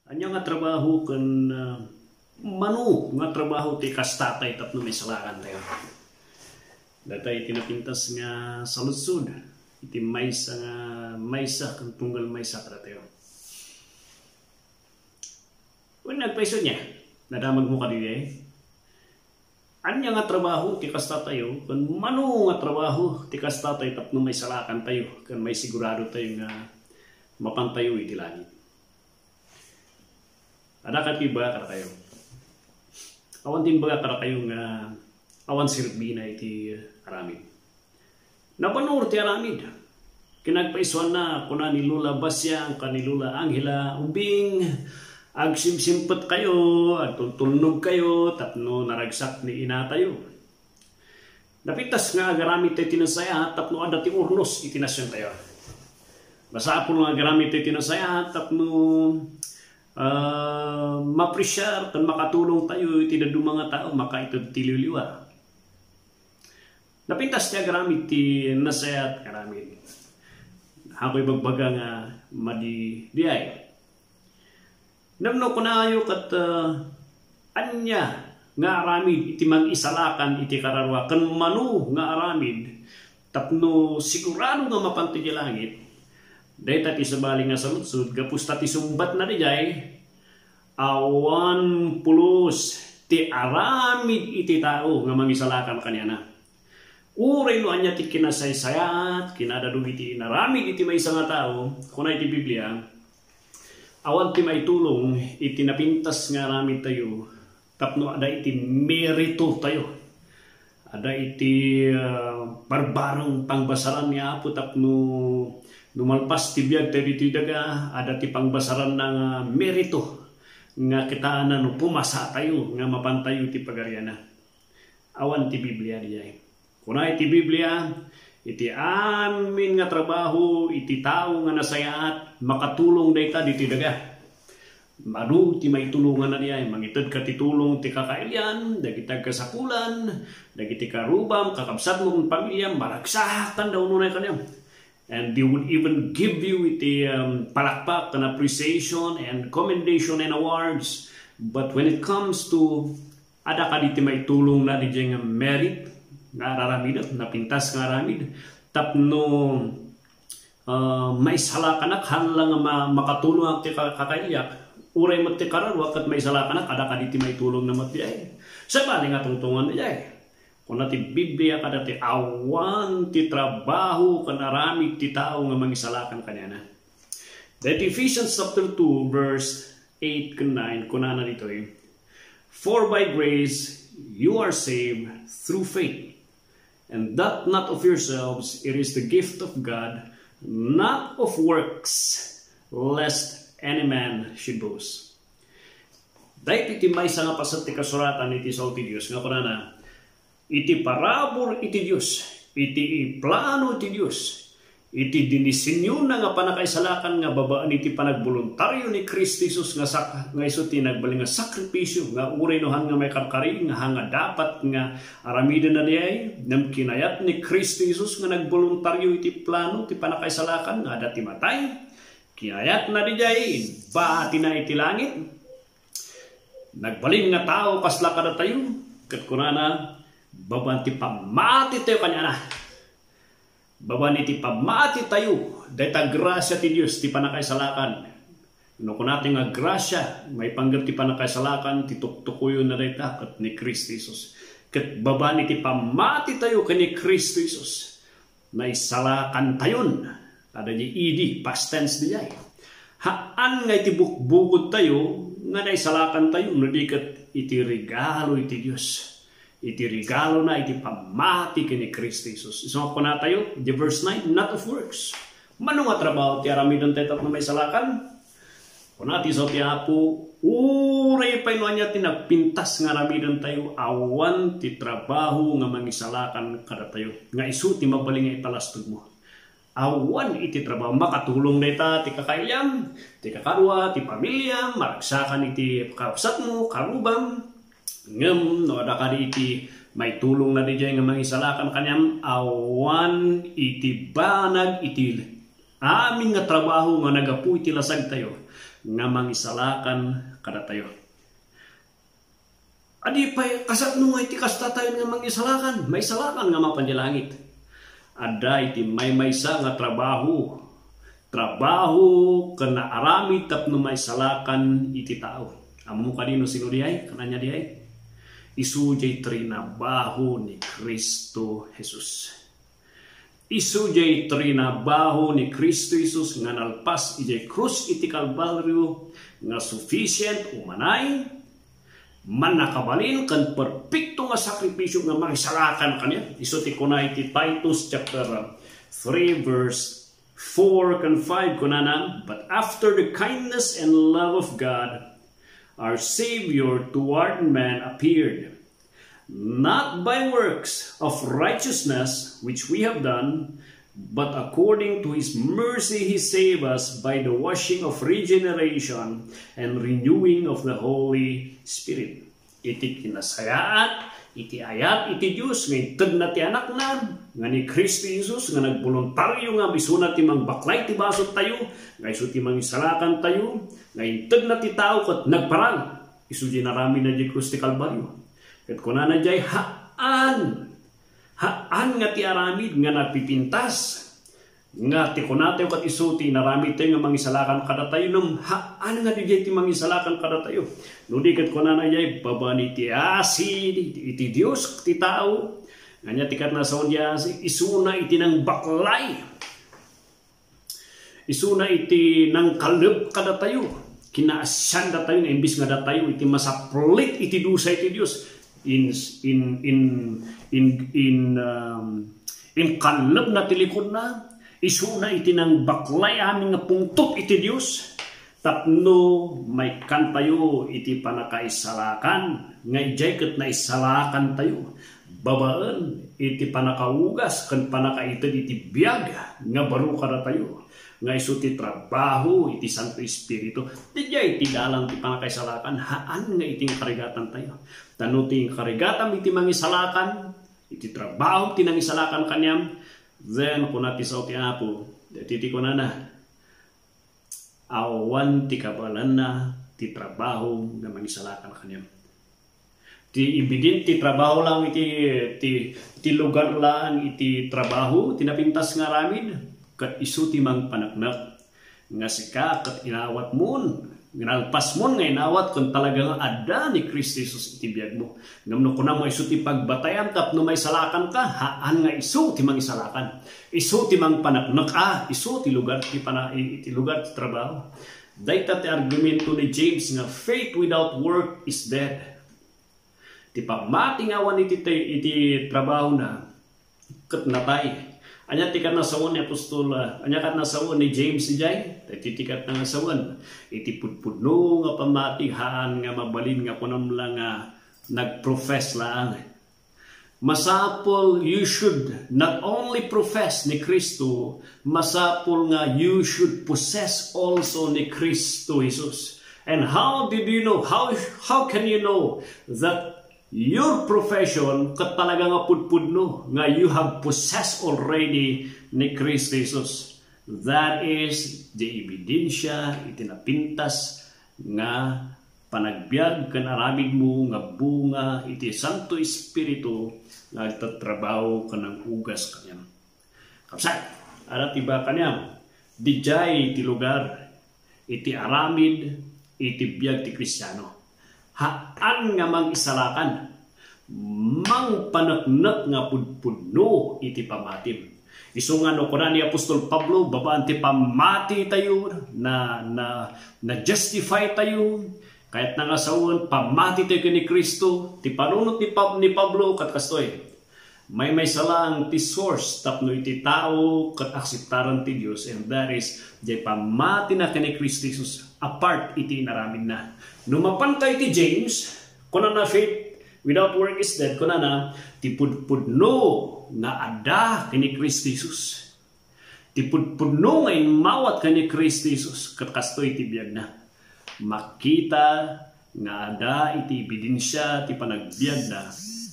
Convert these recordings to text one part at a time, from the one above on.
Anya nga trabaho kan manu nga trabaho ti kastatay tapno may salakan tayo. Datay tinapintas nga saludsod iti maysa kan tunggal maysa kada tayo. When nagpaiso niya, nadamag mo kadili anya nga trabaho ti kastatayo kan manu nga trabaho ti kastatay tapno may salakan tayo kan may sigurado tayo nga mapantayo iti langit. Ada katiba kada kayo. Awan timbaga kada kayo nga awan sirbina iti aramid. Napanur ti aramid. Kinagpaisuan na kuna ni Lula Basya, kanilula Angela ubing agsimsimpet kayo at tulnog kayo tapno naragsak ni ina tayo. Napitas nga agaramid ti tinasaya tapno ada ti urnos itinasyon tayo. Basa po nga agaramid ti tinasaya tapno mapresyar kan makatulong tayo iti dadu mga tao makaitod ti liliwa. Napintas ti agaramid ti nasayat agaramid. Ako'y bagbaga nga madi diay. Namno ko na ayo kat anya nga aramid iti mag-isalakan iti kararwa kan manu nga aramid tapno sigurado nga mapanti di langit. Dahil ti sabali nga saludsud, gapos ti sumbat na dijay, awan pulos ti aramid iti tao nga mangisalakan kanyana. Uray no anya ti kinasaysayat, kinadadong iti naramid iti may nga tao, kuna iti Biblia, awan ti may tulong iti napintas nga aramid tayo, tapno ada iti merito tayo. Ada iti barbarong pangbasaran niya po tapno numalpas ti biag tayo dito daga, ada ti pangbasaran ng merito nga kitaanan no pumasa tayo nga mapantayo ti pagariana. Awan ti Biblia diay. Kuna iti Biblia, iti amin nga trabaho, iti tao nga nasayaat, makatulong dayta dito daga. Madu ti may tulungan na niya, mangitod ka ti tulong ti kakailyan, dagitag kasakulan, dagiti karubam, kakabsat mong pamilya, maragsakan daw nunay kanyang. And they would even give you iti palakpak and appreciation and commendation and awards. But when it comes to ada ka diti may tulong na di nga merit, nga aramid, napintas nga aramid, tapno may salakanak, hanlang makatulong ang ti kakaiyak, uray mo ti kararwa kat may salakanak, ada ka diti may tulong na matiyay. Sa bali nga tungtungan niyay. Kung ti Biblia kada ti awan ti trabaho kan aramid ti tao nga mangisalakan kanyana. That Ephesians chapter 2 verse 8 and 9 kunana dito eh. For by grace you are saved through faith, and that not of yourselves, it is the gift of God, not of works, lest any man should boast. Dahil iti may nga pasat ti kasuratan iti salti Diyos nga kunana, iti parabor iti Diyos, iti plano iti Diyos, iti dinisinyo na nga panakaisalakan nga babaan iti panagboluntaryo ni Kristo Jesus nga iso ti nagbaling nga sakripisyo nga uray no hanga may karkari nga hanga dapat nga aramiden na niyay nam kinayat ni Kristo Jesus nga nagboluntaryo iti plano ti panakaisalakan nga dati matay kinayat na dijay baati na iti langit nagbaling nga tao kasla kada tayo ket kunana baban ti pamati tayo kanya na. Baban iti pamati tayo. Dahil ta grasya ti Diyos ti panakaisalakan. No kung natin nga grasya, may panggap ti panakaisalakan, ti tuktukuyo na dahil takat ni Kristo Jesus. Kat baban iti pamati tayo kani Kristo Jesus. Na isalakan tayon. Ada di idi, past tense di ay. Haan nga iti bukbukod tayo, nga na isalakan tayo, no di kat iti regalo iti Diyos. Iti regalo na iti pamati kini Kristo Jesus. Isang ako na tayo, the verse 9, not of works. Mano nga trabaho ti aramidon tayo na may salakan? Kung natin sa tiyapo, uray pa ino niya tinagpintas nga aramidon tayo, awan ti trabaho nga mangisalakan kada tayo. Nga isu ti mabaling nga ipalastog mo. Awan iti trabaho, makatulong na ita, ti kakailyam, ti kakarwa, ti pamilya, maragsakan iti kapsat mo, karubang, ngem no ada kadi iti may tulong na dijay nga mangisalakan kanyam awan iti banag iti amin nga trabaho nga nagapu iti lasag tayo nga mangisalakan kada tayo. Adi pa kasat nung iti kasta tayo nga mangisalakan, may salakan nga mapanjalangit. Ada iti may maysa nga trabaho kana arami tapno may salakan iti tao. Amo kanino sino diay? Kananya diay? Isujay trinabaho ni Kristo Jesus. Isujay trinabaho ni Kristo Jesus nga nalpas ijay krus iti Kalbaryo nga sufficient umanay man nakabalin kan perpekto nga sakripisyo nga marisalakan kanya. Iso ti kunay ti Titus chapter 3 verse 4 and 5 kunana, but after the kindness and love of God our Savior toward man appeared, not by works of righteousness which we have done, but according to his mercy he saved us by the washing of regeneration and renewing of the Holy Spirit. Iti kinasayaan, iti ayat, iti Diyos, nga itag na ti anak na, nga ni Kristo Jesus, nga nagboluntaryo nga bisuna ti mang baklay ti basot tayo, nga iso ti mang isalakan tayo, nga itag na ti tao kat nagparang, iso di narami na di krus ti Kalbaryo. Kat kunana jay haan nga ti aramid nga napipintas nga ti kunate kat isuti narami tayo nga mangisalakan kada tayo nung haan nga di ti mangisalakan kada tayo nudi kat kunana jay babani ti asid iti Dios ti tao nga ti kat nasaon di asid isuna iti nang baklay isuna iti nang kaleb kada tayo kinaasyan da tayo nga imbis nga da tayo iti masaplit iti dusa iti Dios in kanleb na tilikod na isuna iti nang baklay amin nga pungtot iti Dios tapno may kan tayo iti panakaisalakan nga ijay ket na isalakan tayo babaan iti panakaugas ken panakaitid iti biag nga baro kada tayo nga isu ti trabaho iti Santo Espiritu dijay ti dalang ti panakaisalakan haan nga iting karigatan tayo tanu ti karigatan iti mangisalakan iti trabaho ti nangisalakan kanyam then kunati sa ti Apo dati ti kunana awan ti kabalan na ti trabaho nga mangisalakan kanyam ti ibidin ti trabaho lang iti lugar lang iti trabaho tinapintas nga ramid kat isu ti mang panaknak nga sika kat inawat mon ginalpas mon nga inawat kung talagang ada ni Kristo Jesus iti biag mo ngamno kuna mo isu ti pagbatayan tapno may salakan ka haan nga isu ti mang isalakan isu ti mang panaknak isu ti lugar ti lugar ti trabaho dayta ti argumento ni James nga faith without work is dead ti pamati nga awan iti trabaho na kat natay anya tikat na sawon ni apostol anya kat na sawon ni James jay tikat na sawon iti pudpudno nga pamatihan nga mabalin nga kunam lang nga nagprofess lang masapol you should not only profess ni Kristo masapol nga you should possess also ni Kristo Jesus. And how did you know how can you know that your profession kat talaga nga pudpudno nga you have possessed already ni Kristo Jesus? That is the ebidensya itinapintas nga panagbiag kan aramid mo nga bunga iti Santo Espiritu nga itatrabaho kanang ugas kanyam. Kapsat, arat iba kanyam dijay iti lugar iti aramid iti biag ti Kristiyano. Haan nga mang isalakan mang panaknak nga pudpudno iti pamatim. Isu nga no kuna ni Apostol Pablo babaan ti pamati tayo na justify tayo kahit na nga sawon pamati tayo ni Kristo ti panunot ni Pablo kat kastoy may salang ti source tapno iti tao kat akseptaran ti Dios and that is di pamati na kani Kristo Jesus apart iti inaramid na. Numapan kay ti James kuna na faith without work is dead kuna na ti pudpudno nga ada kani Kristo Jesus. Ti pudpudno nga inmawat kani Kristo Jesus kat kastoy iti biag na. Makita nga ada iti ebidensya ti panagbiag na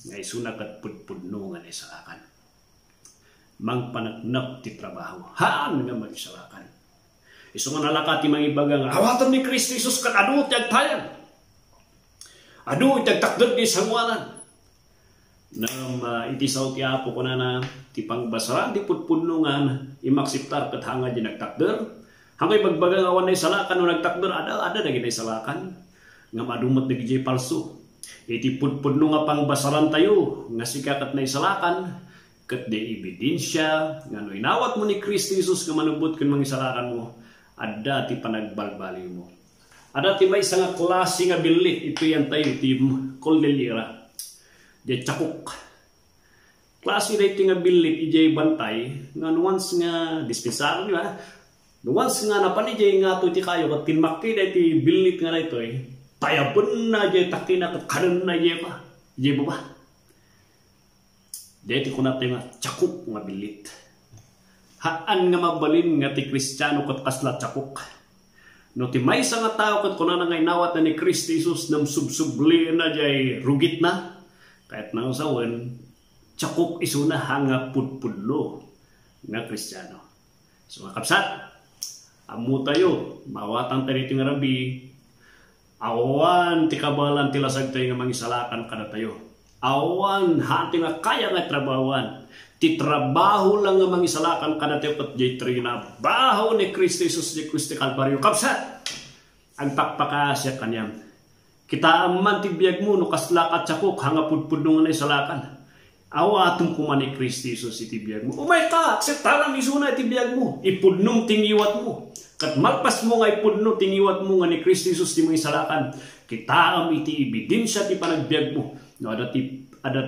nga isuna kat pudpudno nga naisalakan. Mang panaknak ti trabaho haan nga magsalakan. Isu nga nalakat ti mangibaga nga awatan ni Kristo Jesus kat adu tiag tayan. Adu tiag takder di sangwanan. Nam iti saw ti Apo ko na ti pangbasaran ti putpunungan imaksiptar kat hanga di nagtakder. Hangay bagbaga nga awan na isalakan no nagtakder ada na ginay salakan nga madumot na gijay palso. Iti putpunno nga pangbasaran tayo nga sikakat na isalakan kat di ebidensya nga no inawat mo ni Kristo Jesus nga manubot ken mangisalakan mo. Ada ti panagbalbali mo. Ada ti may nga klase nga bilit. Ito yan tayo, ti Cordillera. Di Chakuk. Klase na iti nga bilit, ijay bantay. Nga nuwans nga dispensaro niya. Nuwans nga napanijay nga ito iti kayo. Kat tinmakti na iti bilit nga na ito eh. Tayabon na ijay takina kat kanan na ijay pa. Ijay ba? Di iti kunat nga Chakuk nga bilit. Haan nga mabalin nga ti Kristiyano kat kasla Chakuk. No ti may nga tao kat kuna nga inawat na ni Kristo Jesus nam subsubli na jay rugit na. Kahit nang sawan, Chakuk iso na hanga pudpudlo nga Kristiyano. So mga kapsat, amu tayo, mawatan tayo nga rabi, awan ti kabalan ti lasag tayo nga mangisalakan kada tayo. Awan hati nga kaya nga trabawan. Ti trabaho lang nga mangisalakan kada tayo kat jay trinabaho ni Kristo Jesus di Kristo Kalbaryo. Kapsat, ang takpakasya kanyang. Kita aman ti biyag mo no kaslakat Chakuk hanga pudpudno nga na isalakan. Awatum kuman ni Kristo Jesus iti biyag mo. Umay ka, akseptaran isuna iti biyag mo. Ipudnong tingiwat mo. Kat malpas mo nga ipudno tingiwat mo nga ni Kristo Jesus ti mga isalakan. Kita am iti ebidensya ti panagbiag mo. No, ada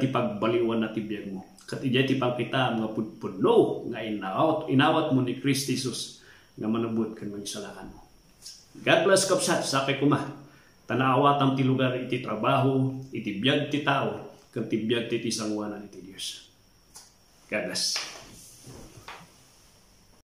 ti pagbaliwan na ti biyag mo. Kat ijay ti pangkita mga pudpudno nga inawat mo ni Kristo Jesus nga manubot kan mangisalakan mo. God bless kapsat sa kay kuma. Tanawatam ti lugar iti trabaho, iti biyag ti tao, kan ti biyag ti sangwanan iti Dios. God bless.